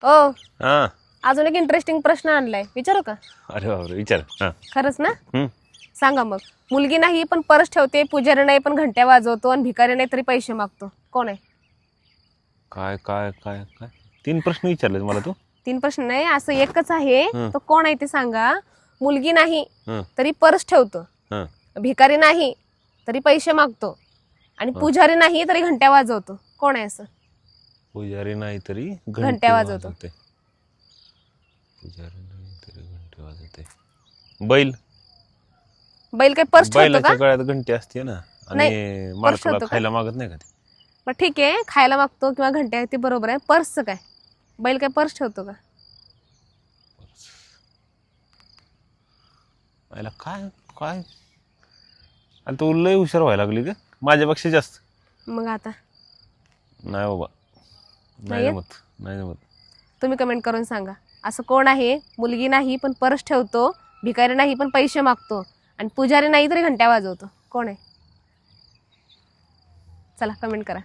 ओ हा. अजून एक इंटरेस्टिंग प्रश्न आणलाय, विचारू का? अरे बापरे, विचार. हा. खरंच ना? हम्म. सांगा मग. मुलगी नाही पण पर्स ठेवते, पुजारी नाही पण घंट्या वाजवतो, आणि भिकारी नाही तरी पैसे मागतो. कोण आहे? काय काय काय काय 3 प्रश्न विचारले मला तू. 3 प्रश्न नाही, असं एकच आहे. हं. तो कोण आहे ते सांगा. मुलगी नाही हं. तरी पर्स ठेवतो, हं. भिकारी नाही तरी पैसे मागतो, आणि पुजारी नाही तरी घंट्या वाजवतो. कोण आहे असं? पुजारी नाही तरी घंट्या वाजवतो. पुजारी नाही तरी घंटे वाजवते. बैल. बैल काय पर्स ठेवतो बैलाच्या का? गळ्यात घंटी असते ना, आणि मालकाला ठेवतो का? खायला मागत नाही का ते? मग ठीक आहे, खायला मागतो किंवा घंट्या, ते बरोबर आहे. पर्सचं काय? बैल काय पर्स ठेवतो का? बैला काय काय आणि तू लय हुशार व्हायला लागली का माझ्यापेक्षा जास्त. मग आता नाही बाबा, नाही नाही येत? जमत, नाही जमत. तुम्ही कमेंट करून सांगा, असं कोण आहे? मुलगी नाही पण पर्स ठेवतो, भिकारी नाही पण पैसे मागतो, आणि पुजारी नाही तरी घंट्या वाजवतो. कोण आहे? चला कमेंट करा.